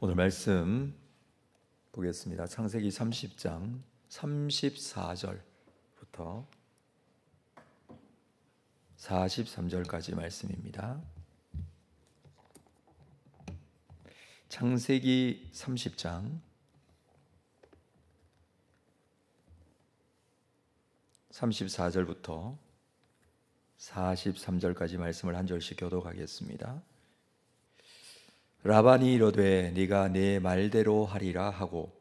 오늘 말씀 보겠습니다. 창세기 30장 34절부터 43절까지 말씀입니다. 창세기 30장 34절부터 43절까지 말씀을 한 절씩 교독하겠습니다. 라반이 이르되 네가 내 말대로 하리라 하고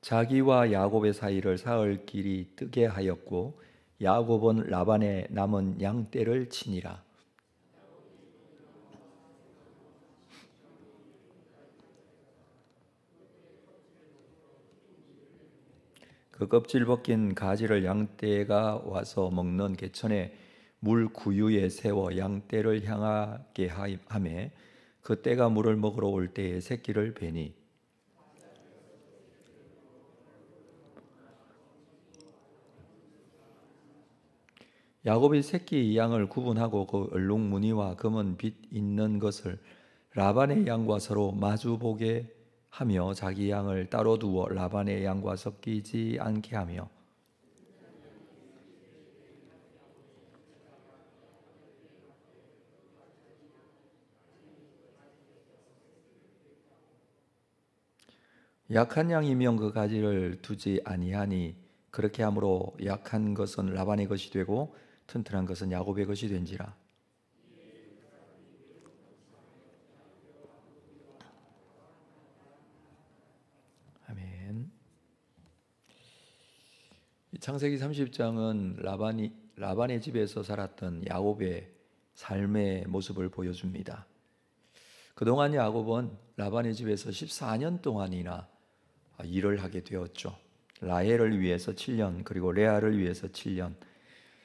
자기와 야곱의 사이를 사흘 길이 뜨게 하였고 야곱은 라반의 남은 양 떼를 치니라. 그 껍질 벗긴 가지를 양떼가 와서 먹는 개천에 물 구유에 세워 양떼를 향하게 하매 그 떼가 물을 먹으러 올 때에 새끼를 베니 야곱이 새끼 양을 구분하고 그 얼룩 무늬와 검은 빛 있는 것을 라반의 양과 서로 마주 보게 하며 자기 양을 따로 두어 라반의 양과 섞이지 않게 하며 약한 양이면 그 가지를 두지 아니하니 그렇게 함으로 약한 것은 라반의 것이 되고 튼튼한 것은 야곱의 것이 된지라. 아멘. 창세기 30장은 라반의 집에서 살았던 야곱의 삶의 모습을 보여줍니다. 그동안 야곱은 라반의 집에서 14년 동안이나 일을 하게 되었죠. 라헬을 위해서 7년, 그리고 레아를 위해서 7년.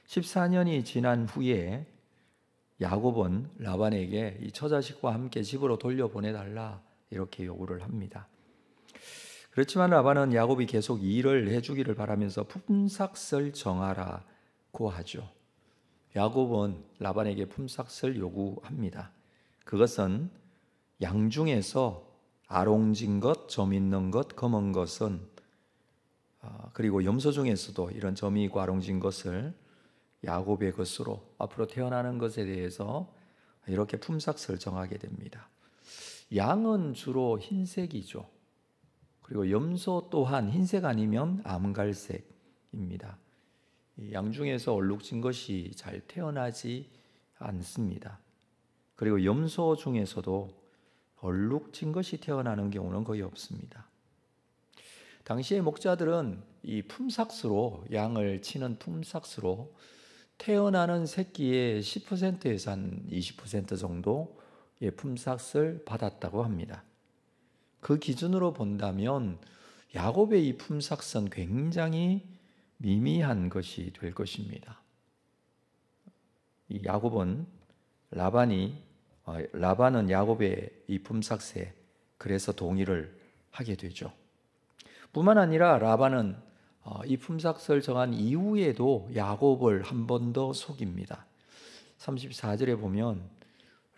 14년이 지난 후에 야곱은 라반에게 이 처자식과 함께 집으로 돌려보내달라 이렇게 요구를 합니다. 그렇지만 라반은 야곱이 계속 일을 해주기를 바라면서 품삯을 정하라고 하죠. 야곱은 라반에게 품삯을 요구합니다. 그것은 양 중에서 아롱진 것, 점 있는 것, 검은 것은 그리고 염소 중에서도 이런 점이 있고 아롱진 것을 야곱의 것으로 앞으로 태어나는 것에 대해서 이렇게 품삯을 정하게 됩니다. 양은 주로 흰색이죠. 그리고 염소 또한 흰색 아니면 암갈색입니다. 양 중에서 얼룩진 것이 잘 태어나지 않습니다. 그리고 염소 중에서도 얼룩진 것이 태어나는 경우는 거의 없습니다. 당시의 목자들은 이 품삯으로 양을 치는 품삯으로 태어나는 새끼의 10%에서 한 20% 정도의 품삯을 받았다고 합니다. 그 기준으로 본다면 야곱의 이 품삯은 굉장히 미미한 것이 될 것입니다. 이 라반은 야곱의 이 품삯에 그래서 동의를 하게 되죠. 뿐만 아니라 라반은 이 품삯을 정한 이후에도 야곱을 한 번 더 속입니다. 34절에 보면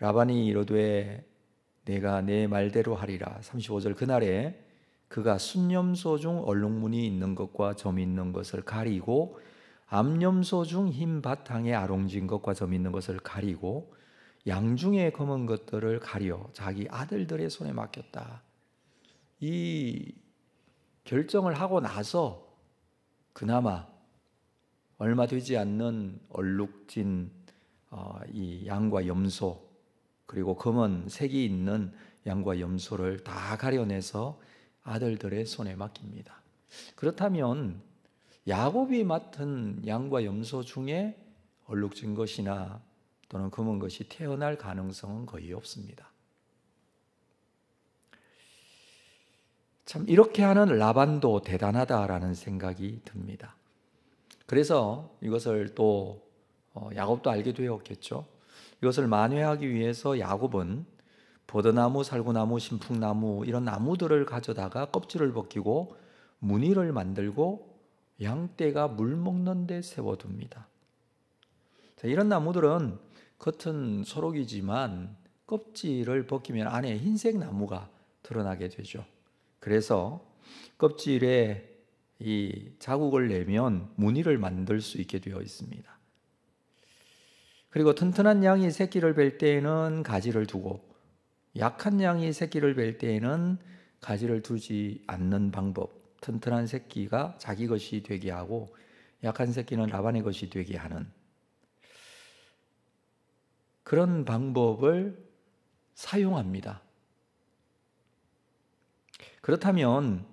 라반이 이르되 내가 내 말대로 하리라. 35절 그날에 그가 순염소 중 얼룩무늬 있는 것과 점이 있는 것을 가리고 암염소 중 흰 바탕에 아롱진 것과 점 있는 것을 가리고 양 중에 검은 것들을 가려 자기 아들들의 손에 맡겼다. 이 결정을 하고 나서 그나마 얼마 되지 않는 얼룩진 이 양과 염소 그리고 검은 색이 있는 양과 염소를 다 가려내서 아들들의 손에 맡깁니다. 그렇다면 야곱이 맡은 양과 염소 중에 얼룩진 것이나 또는 검은 것이 태어날 가능성은 거의 없습니다. 참 이렇게 하는 라반도 대단하다라는 생각이 듭니다. 그래서 이것을 또 야곱도 알게 되었겠죠. 이것을 만회하기 위해서 야곱은 버드나무, 살구나무, 신풍나무 이런 나무들을 가져다가 껍질을 벗기고 무늬를 만들고 양떼가 물 먹는 데 세워둡니다. 자, 이런 나무들은 겉은 초록이지만 껍질을 벗기면 안에 흰색 나무가 드러나게 되죠. 그래서 껍질에 이 자국을 내면 무늬를 만들 수 있게 되어 있습니다. 그리고 튼튼한 양이 새끼를 뵐 때에는 가지를 두고 약한 양이 새끼를 뵐 때에는 가지를 두지 않는 방법, 튼튼한 새끼가 자기 것이 되게 하고 약한 새끼는 라반의 것이 되게 하는 그런 방법을 사용합니다. 그렇다면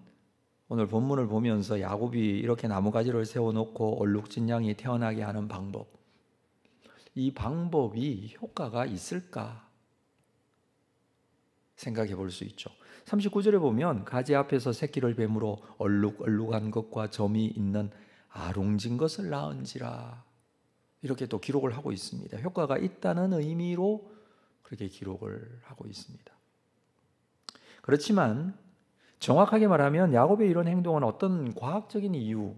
오늘 본문을 보면서 야곱이 이렇게 나무가지를 세워놓고 얼룩진 양이 태어나게 하는 방법, 이 방법이 효과가 있을까 생각해 볼 수 있죠. 39절에 보면 가지 앞에서 새끼를 뱀으로 얼룩얼룩한 것과 점이 있는 아롱진 것을 낳은지라, 이렇게 또 기록을 하고 있습니다. 효과가 있다는 의미로 그렇게 기록을 하고 있습니다. 그렇지만 정확하게 말하면 야곱의 이런 행동은 어떤 과학적인 이유가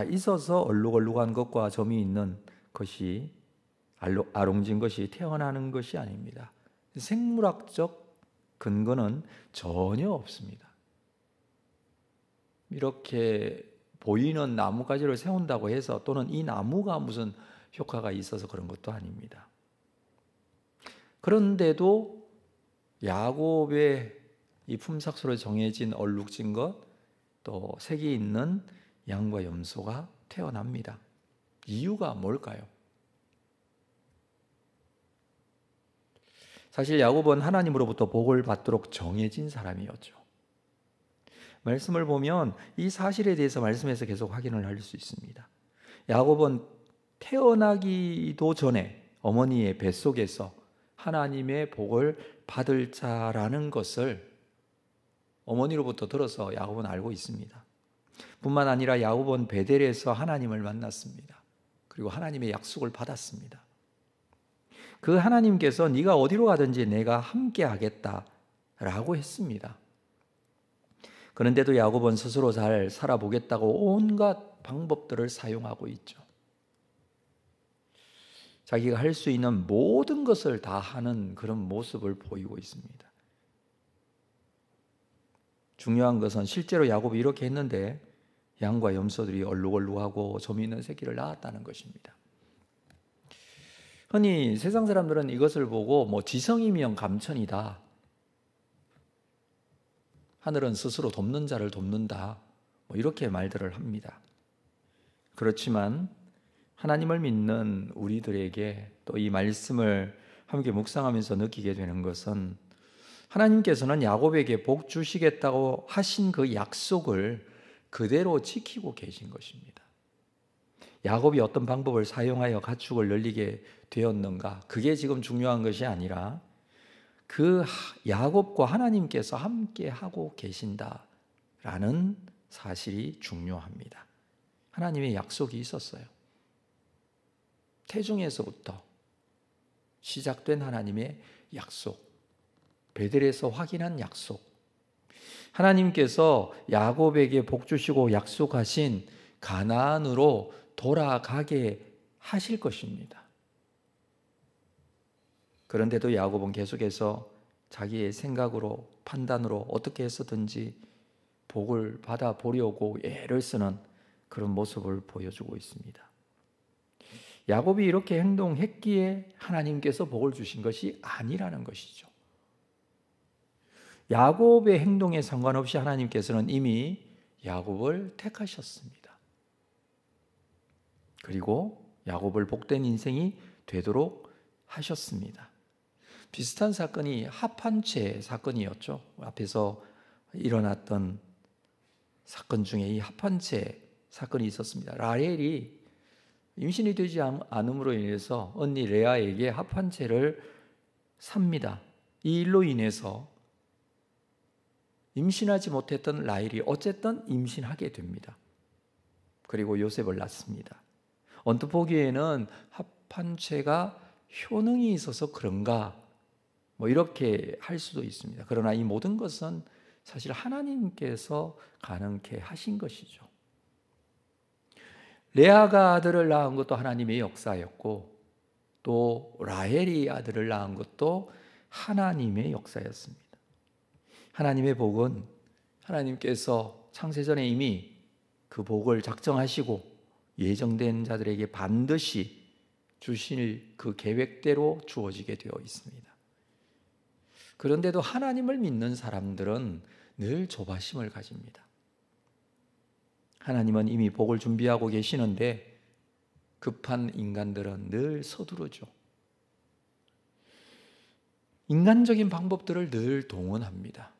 있어서 얼룩얼룩한 것과 점이 있는 것이, 아롱진 것이 태어나는 것이 아닙니다. 생물학적 근거는 전혀 없습니다. 이렇게 보이는 나무가지를 세운다고 해서, 또는 이 나무가 무슨 효과가 있어서 그런 것도 아닙니다. 그런데도 야곱의 이 품삯으로 정해진 얼룩진 것, 또 색이 있는 양과 염소가 태어납니다. 이유가 뭘까요? 사실 야곱은 하나님으로부터 복을 받도록 정해진 사람이었죠. 말씀을 보면 이 사실에 대해서 말씀에서 계속 확인을 할 수 있습니다. 야곱은 태어나기도 전에 어머니의 뱃속에서 하나님의 복을 받을 자라는 것을 어머니로부터 들어서 야곱은 알고 있습니다. 뿐만 아니라 야곱은 베델에서 하나님을 만났습니다. 그리고 하나님의 약속을 받았습니다. 그 하나님께서 네가 어디로 가든지 내가 함께 하겠다라고 했습니다. 그런데도 야곱은 스스로 잘 살아보겠다고 온갖 방법들을 사용하고 있죠. 자기가 할 수 있는 모든 것을 다 하는 그런 모습을 보이고 있습니다. 중요한 것은 실제로 야곱이 이렇게 했는데 양과 염소들이 얼룩얼룩하고 점 있는 새끼를 낳았다는 것입니다. 흔히 세상 사람들은 이것을 보고 지성이면 감천이다, 하늘은 스스로 돕는 자를 돕는다, 이렇게 말들을 합니다. 그렇지만 하나님을 믿는 우리들에게 또 이 말씀을 함께 묵상하면서 느끼게 되는 것은, 하나님께서는 야곱에게 복 주시겠다고 하신 그 약속을 그대로 지키고 계신 것입니다. 야곱이 어떤 방법을 사용하여 가축을 늘리게 되었는가, 그게 지금 중요한 것이 아니라 그 야곱과 하나님께서 함께 하고 계신다라는 사실이 중요합니다. 하나님의 약속이 있었어요. 태중에서부터 시작된 하나님의 약속, 베델에서 확인한 약속, 하나님께서 야곱에게 복 주시고 약속하신 가나안으로 돌아가게 하실 것입니다. 그런데도 야곱은 계속해서 자기의 생각으로, 판단으로 어떻게 해서든지 복을 받아보려고 애를 쓰는 그런 모습을 보여주고 있습니다. 야곱이 이렇게 행동했기에 하나님께서 복을 주신 것이 아니라는 것이죠. 야곱의 행동에 상관없이 하나님께서는 이미 야곱을 택하셨습니다. 그리고 야곱을 복된 인생이 되도록 하셨습니다. 비슷한 사건이 합한채 사건이었죠. 앞에서 일어났던 사건 중에 이 합한채 사건이 있었습니다. 라헬이 임신이 되지 않음으로 인해서 언니 레아에게 합한채를 삽니다. 이 일로 인해서 임신하지 못했던 라헬이 어쨌든 임신하게 됩니다. 그리고 요셉을 낳습니다. 언뜻 보기에는 합한채가 효능이 있어서 그런가 뭐 이렇게 할 수도 있습니다. 그러나 이 모든 것은 사실 하나님께서 가능케 하신 것이죠. 레아가 아들을 낳은 것도 하나님의 역사였고, 또 라헬이 아들을 낳은 것도 하나님의 역사였습니다. 하나님의 복은 하나님께서 창세전에 이미 그 복을 작정하시고 예정된 자들에게 반드시 주실 그 계획대로 주어지게 되어 있습니다. 그런데도 하나님을 믿는 사람들은 늘 조바심을 가집니다. 하나님은 이미 복을 준비하고 계시는데 급한 인간들은 늘 서두르죠. 인간적인 방법들을 늘 동원합니다.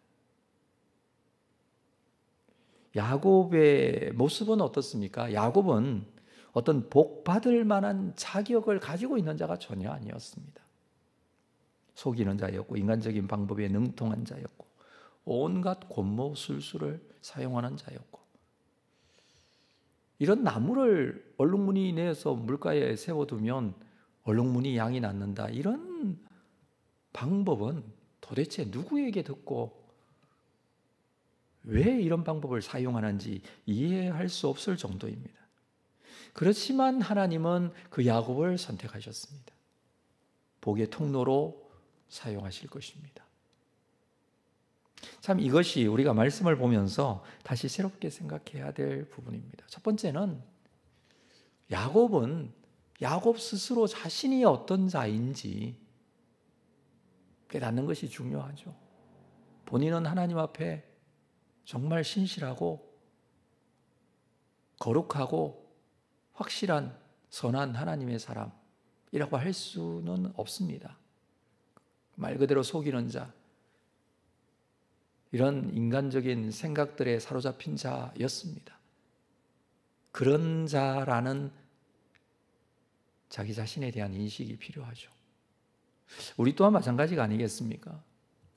야곱의 모습은 어떻습니까? 야곱은 어떤 복 받을 만한 자격을 가지고 있는 자가 전혀 아니었습니다. 속이는 자였고, 인간적인 방법에 능통한 자였고, 온갖 권모술수를 사용하는 자였고, 이런 나무를 얼룩무늬 내서 물가에 세워두면 얼룩무늬 양이 낳는다, 이런 방법은 도대체 누구에게 듣고 왜 이런 방법을 사용하는지 이해할 수 없을 정도입니다. 그렇지만 하나님은 그 야곱을 선택하셨습니다. 복의 통로로 사용하실 것입니다. 참 이것이 우리가 말씀을 보면서 다시 새롭게 생각해야 될 부분입니다. 첫 번째는 야곱은 야곱 스스로 자신이 어떤 자인지 깨닫는 것이 중요하죠. 본인은 하나님 앞에 정말 신실하고 거룩하고 확실한 선한 하나님의 사람이라고 할 수는 없습니다. 말 그대로 속이는 자, 이런 인간적인 생각들에 사로잡힌 자였습니다. 그런 자라는 자기 자신에 대한 인식이 필요하죠. 우리 또한 마찬가지가 아니겠습니까?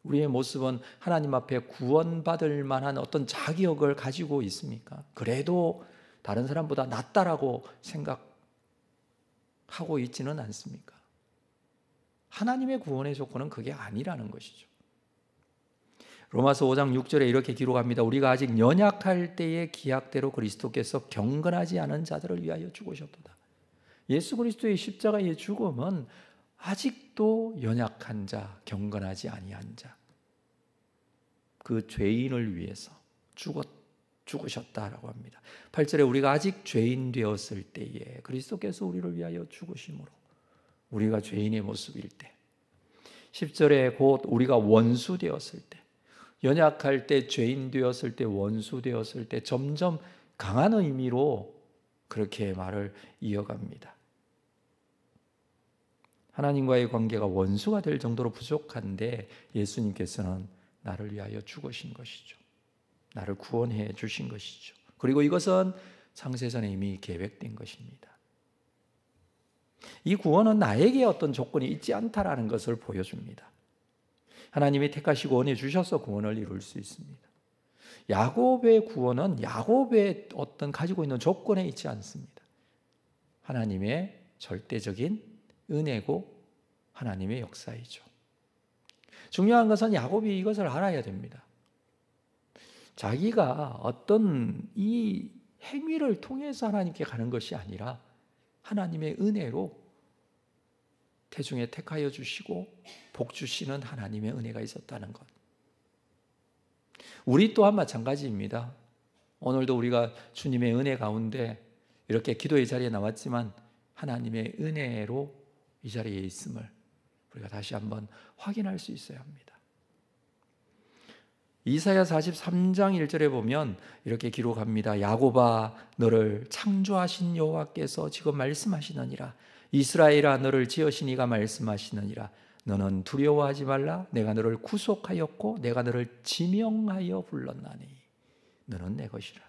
우리의 모습은 하나님 앞에 구원받을 만한 어떤 자격을 가지고 있습니까? 그래도 다른 사람보다 낫다라고 생각하고 있지는 않습니까? 하나님의 구원의 조건은 그게 아니라는 것이죠. 로마서 5장 6절에 이렇게 기록합니다. 우리가 아직 연약할 때의 기약대로 그리스도께서 경건하지 않은 자들을 위하여 죽으셨도다. 예수 그리스도의 십자가의 죽음은 아직도 연약한 자, 경건하지 아니한 자, 그 죄인을 위해서 죽으셨다라고 합니다. 8절에 우리가 아직 죄인 되었을 때에 그리스도께서 우리를 위하여 죽으심으로 우리가 죄인의 모습일 때, 10절에 곧 우리가 원수 되었을 때, 연약할 때, 죄인 되었을 때, 원수 되었을 때, 점점 강한 의미로 그렇게 말을 이어갑니다. 하나님과의 관계가 원수가 될 정도로 부족한데 예수님께서는 나를 위하여 죽으신 것이죠. 나를 구원해 주신 것이죠. 그리고 이것은 창세전에 이미 계획된 것입니다. 이 구원은 나에게 어떤 조건이 있지 않다라는 것을 보여줍니다. 하나님이 택하시고 원해 주셔서 구원을 이룰 수 있습니다. 야곱의 구원은 야곱의 어떤 가지고 있는 조건에 있지 않습니다. 하나님의 절대적인 은혜고 하나님의 역사이죠. 중요한 것은 야곱이 이것을 알아야 됩니다. 자기가 어떤 이 행위를 통해서 하나님께 가는 것이 아니라 하나님의 은혜로 태중에 택하여 주시고 복 주시는 하나님의 은혜가 있었다는 것. 우리 또한 마찬가지입니다. 오늘도 우리가 주님의 은혜 가운데 이렇게 기도의 자리에 나왔지만 하나님의 은혜로 이 자리에 있음을 우리가 다시 한번 확인할 수 있어야 합니다. 이사야 43장 1절에 보면 이렇게 기록합니다. 야곱아 너를 창조하신 여호와께서 지금 말씀하시느니라. 이스라엘아 너를 지으신 이가 말씀하시느니라. 너는 두려워하지 말라. 내가 너를 구속하였고 내가 너를 지명하여 불렀나니 너는 내 것이라.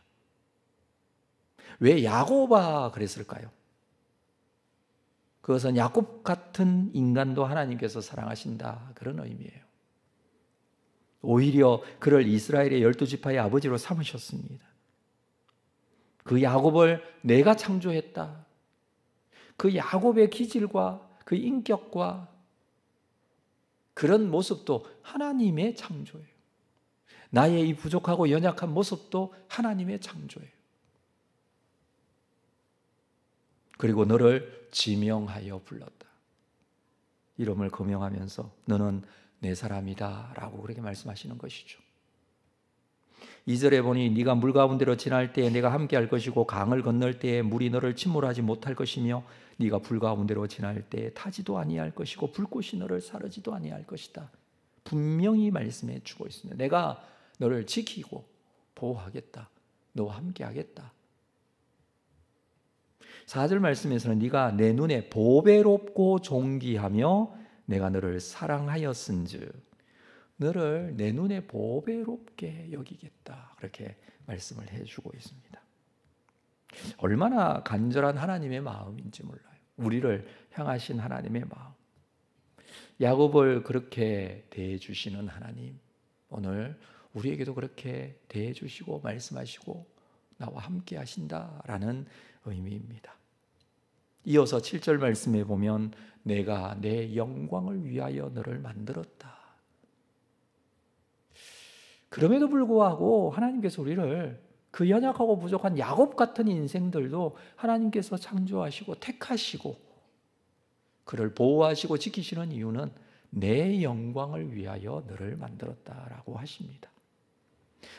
왜 야곱아 그랬을까요? 그것은 야곱 같은 인간도 하나님께서 사랑하신다, 그런 의미예요. 오히려 그를 이스라엘의 12지파의 아버지로 삼으셨습니다. 그 야곱을 내가 창조했다. 그 야곱의 기질과 그 인격과 그런 모습도 하나님의 창조예요. 나의 이 부족하고 연약한 모습도 하나님의 창조예요. 그리고 너를 지명하여 불렀다. 이름을 거명하면서 너는 내 사람이다 라고 그렇게 말씀하시는 것이죠. 2절에 보니 네가 물 가운데로 지날 때에 내가 함께할 것이고 강을 건널 때에 물이 너를 침몰하지 못할 것이며 네가 불 가운데로 지날 때에 타지도 아니할 것이고 불꽃이 너를 사르지도 아니할 것이다. 분명히 말씀해 주고 있습니다. 내가 너를 지키고 보호하겠다. 너와 함께하겠다. 4절 말씀에서는 네가 내 눈에 보배롭고 존귀하며 내가 너를 사랑하였은즉 너를 내 눈에 보배롭게 여기겠다. 그렇게 말씀을 해주고 있습니다. 얼마나 간절한 하나님의 마음인지 몰라요. 우리를 향하신 하나님의 마음. 야곱을 그렇게 대해주시는 하나님, 오늘 우리에게도 그렇게 대해주시고 말씀하시고 나와 함께 하신다라는 의미입니다. 이어서 7절 말씀에 보면 내가 내 영광을 위하여 너를 만들었다. 그럼에도 불구하고 하나님께서 우리를 그 연약하고 부족한 야곱 같은 인생들도 하나님께서 창조하시고 택하시고 그를 보호하시고 지키시는 이유는 내 영광을 위하여 너를 만들었다라고 하십니다.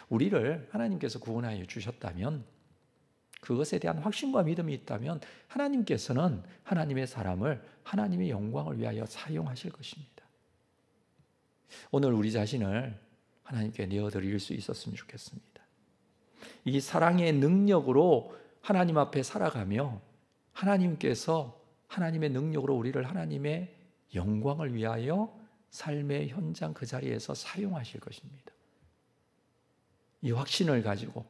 우리를 하나님께서 구원하여 주셨다면, 그것에 대한 확신과 믿음이 있다면 하나님께서는 하나님의 사람을 하나님의 영광을 위하여 사용하실 것입니다. 오늘 우리 자신을 하나님께 내어드릴 수 있었으면 좋겠습니다. 이 사랑의 능력으로 하나님 앞에 살아가며 하나님께서 하나님의 능력으로 우리를 하나님의 영광을 위하여 삶의 현장 그 자리에서 사용하실 것입니다. 이 확신을 가지고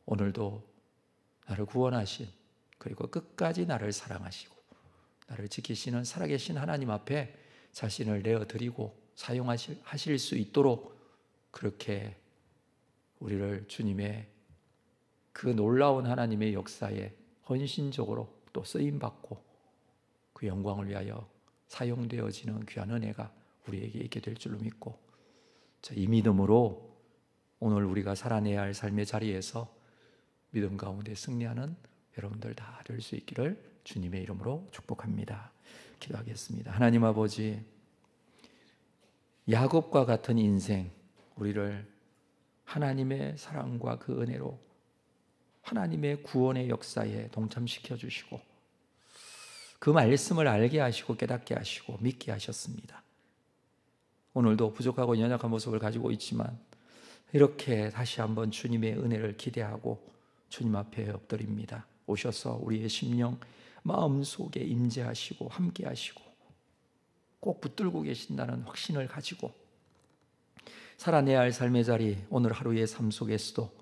오늘도 나를 구원하신, 그리고 끝까지 나를 사랑하시고 나를 지키시는 살아계신 하나님 앞에 자신을 내어드리고 사용하실 수 있도록 그렇게 우리를 주님의 그 놀라운 하나님의 역사에 헌신적으로 또 쓰임받고 그 영광을 위하여 사용되어지는 귀한 은혜가 우리에게 있게 될 줄로 믿고, 이 믿음으로 오늘 우리가 살아내야 할 삶의 자리에서 믿음 가운데 승리하는 여러분들 다 될 수 있기를 주님의 이름으로 축복합니다. 기도하겠습니다. 하나님 아버지, 야곱과 같은 인생, 우리를 하나님의 사랑과 그 은혜로 하나님의 구원의 역사에 동참시켜 주시고 그 말씀을 알게 하시고 깨닫게 하시고 믿게 하셨습니다. 오늘도 부족하고 연약한 모습을 가지고 있지만 이렇게 다시 한번 주님의 은혜를 기대하고 주님 앞에 엎드립니다. 오셔서 우리의 심령 마음속에 임재하시고 함께 하시고 꼭 붙들고 계신다는 확신을 가지고 살아내야 할 삶의 자리, 오늘 하루의 삶 속에서도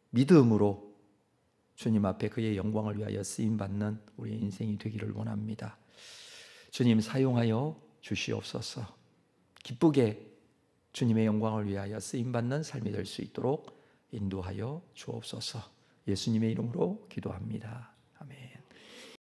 믿음으로 주님 앞에 그의 영광을 위하여 쓰임받는 우리의 인생이 되기를 원합니다. 주님 사용하여 주시옵소서. 기쁘게 주님의 영광을 위하여 쓰임받는 삶이 될 수 있도록 인도하여 주옵소서. 예수님의 이름으로 기도합니다.